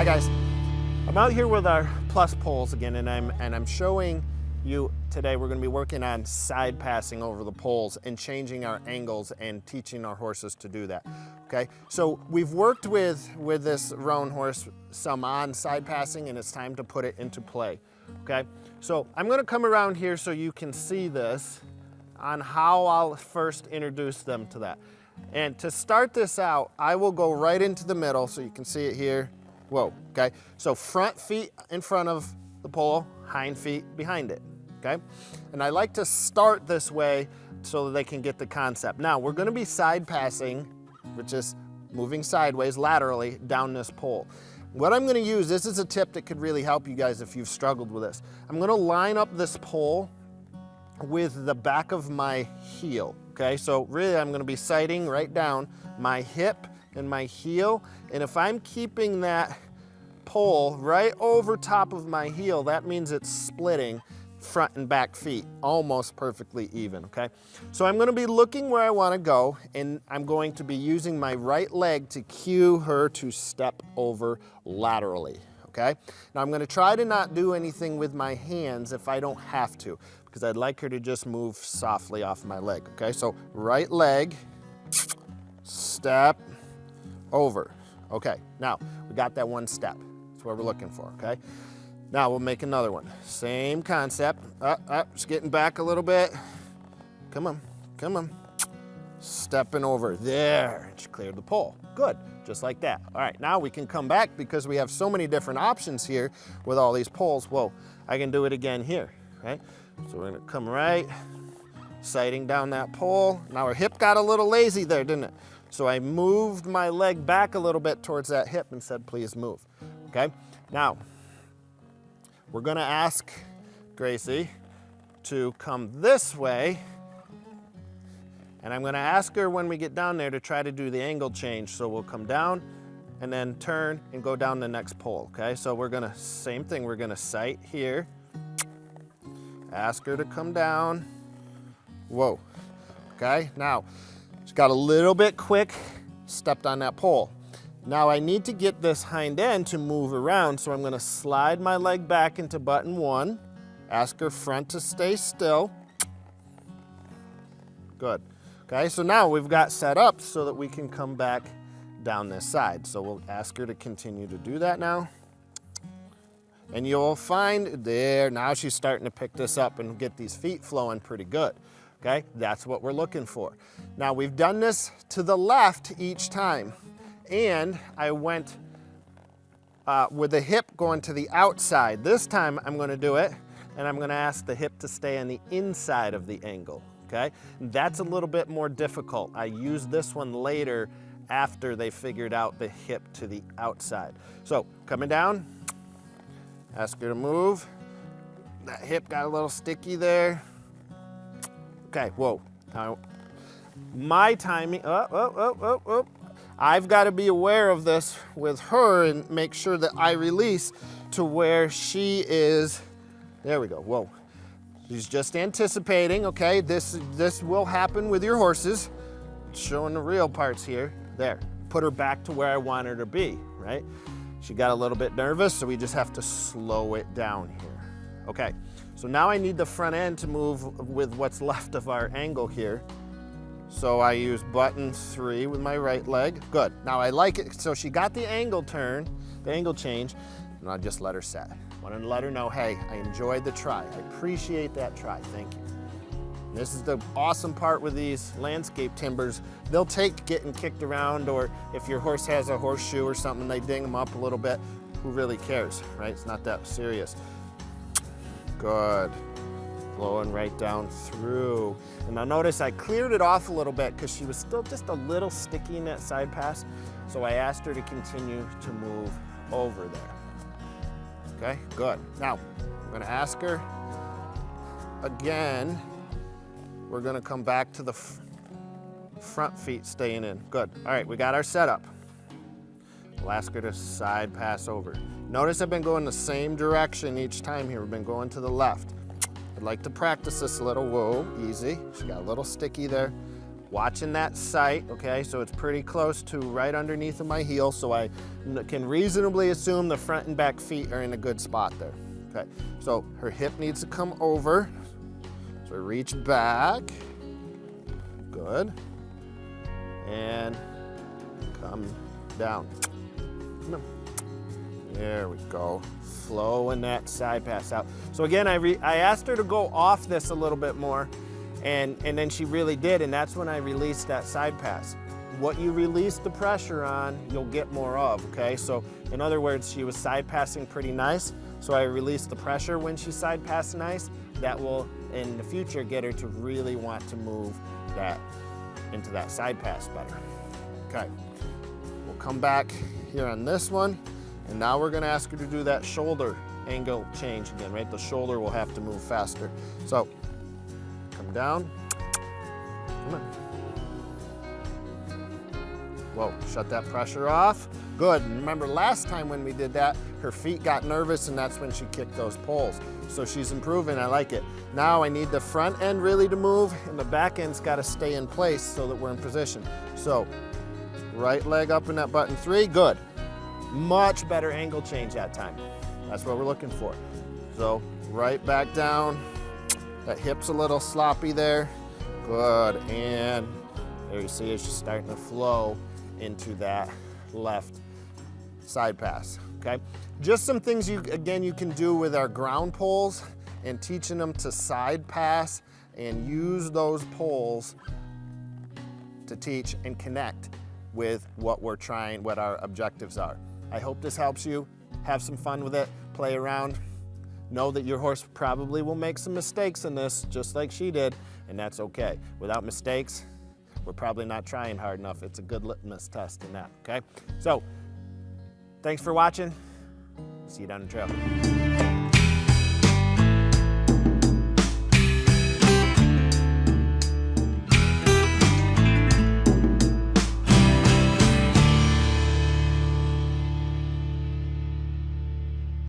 guys, I'm out here with our plus poles again, and I'm showing you today we're going to be working on side passing over the poles and changing our angles and teaching our horses to do that. Okay, so we've worked with this roan horse some on side passing, and it's time to put it into play. Okay, so I'm going to come around here so you can see this on how I'll first introduce them to that. And to start this out, I will go right into the middle so you can see it here. Whoa, okay? So front feet in front of the pole, hind feet behind it, okay? And I like to start this way so that they can get the concept. Now, we're gonna be side passing, which is moving sideways laterally down this pole. What I'm gonna use, this is a tip that could really help you guys if you've struggled with this. I'm gonna line up this pole with the back of my heel, okay? So really I'm gonna be sighting right down my hip and my heel, and if I'm keeping that pole right over top of my heel, that means it's splitting front and back feet almost perfectly even, okay? So I'm gonna be looking where I wanna go, and I'm going to be using my right leg to cue her to step over laterally, okay? Now I'm gonna try to not do anything with my hands if I don't have to, because I'd like her to just move softly off my leg, okay? So right leg, step, over. Okay, now we got that one step. That's what we're looking for, okay? Now we'll make another one. Same concept. Just getting back a little bit. Come on, come on. Stepping over. There, she cleared the pole. Good, just like that. All right, now we can come back because we have so many different options here with all these poles. Whoa, I can do it again here, right? So we're gonna come right, sighting down that pole. Now our hip got a little lazy there, didn't it? So I moved my leg back a little bit towards that hip and said, please move, okay? Now, we're gonna ask Gracie to come this way, and I'm gonna ask her when we get down there to try to do the angle change. So we'll come down and then turn and go down the next pole, okay? So we're gonna, same thing, we're gonna sight here, ask her to come down, whoa, okay? Now, she got a little bit quick, stepped on that pole. Now I need to get this hind end to move around, so I'm gonna slide my leg back into button one, ask her front to stay still. Good. Okay, so now we've got set up so that we can come back down this side. So we'll ask her to continue to do that now. And you'll find there, now she's starting to pick this up and get these feet flowing pretty good. Okay, that's what we're looking for. Now we've done this to the left each time, and I went with the hip going to the outside. This time I'm gonna do it, and I'm gonna ask the hip to stay on the inside of the angle, okay? That's a little bit more difficult. I use this one later after they figured out the hip to the outside. So coming down, ask her to move. That hip got a little sticky there. Okay, whoa. Now, my timing, I've got to be aware of this with her and make sure that I release to where she is. There we go, whoa. She's just anticipating, okay? This will happen with your horses. Showing the real parts here. There, put her back to where I want her to be, right? She got a little bit nervous, so we just have to slow it down here. Okay. So now I need the front end to move with what's left of our angle here. So I use button 3 with my right leg. Good. Now I like it. So she got the angle turn, the angle change, and I just let her set. Wanted to let her know, hey, I enjoyed the try. I appreciate that try. Thank you. And this is the awesome part with these landscape timbers. They'll take getting kicked around, or if your horse has a horseshoe or something, they ding them up a little bit. Who really cares, right? It's not that serious. Good. Flowing right down through. And now notice I cleared it off a little bit because she was still just a little sticky in that side pass. So I asked her to continue to move over there. Okay, good. Now, I'm gonna ask her again. We're gonna come back to the front feet staying in. Good. All right, we got our setup. We'll ask her to side pass over. Notice I've been going the same direction each time here. We've been going to the left. I'd like to practice this a little. Whoa, easy. She got a little sticky there. watching that sight, okay? So it's pretty close to right underneath of my heel, so I can reasonably assume the front and back feet are in a good spot there, okay? So her hip needs to come over, so reach back, good, and come down. Come on. There we go. Flowing that side pass out. So again, I asked her to go off this a little bit more, and then she really did, and that's when I released that side pass. What you release the pressure on, you'll get more of, okay? So in other words, she was side passing pretty nice, so I released the pressure when she side passed nice. That will, in the future, get her to really want to move that into that side pass better. Okay, we'll come back here on this one. And now we're gonna ask her to do that shoulder angle change again, right? The shoulder will have to move faster. So, come down, come on. Whoa, shut that pressure off. Good, and remember last time when we did that, her feet got nervous and that's when she kicked those poles. So she's improving, I like it. Now I need the front end really to move and the back end's gotta stay in place so that we're in position. So, right leg up in that button 3, good. Much better angle change that time. That's what we're looking for. So right back down. That hip's a little sloppy there. Good, and there you see it's just starting to flow into that left side pass, okay? Just some things you can do with our ground poles and teaching them to side pass and use those poles to teach and connect with what we're trying, what our objectives are. I hope this helps you. Have some fun with it, play around. Know that your horse probably will make some mistakes in this, just like she did, and that's okay. Without mistakes, we're probably not trying hard enough. It's a good litmus test in that, okay? So, thanks for watching. See you down the trail.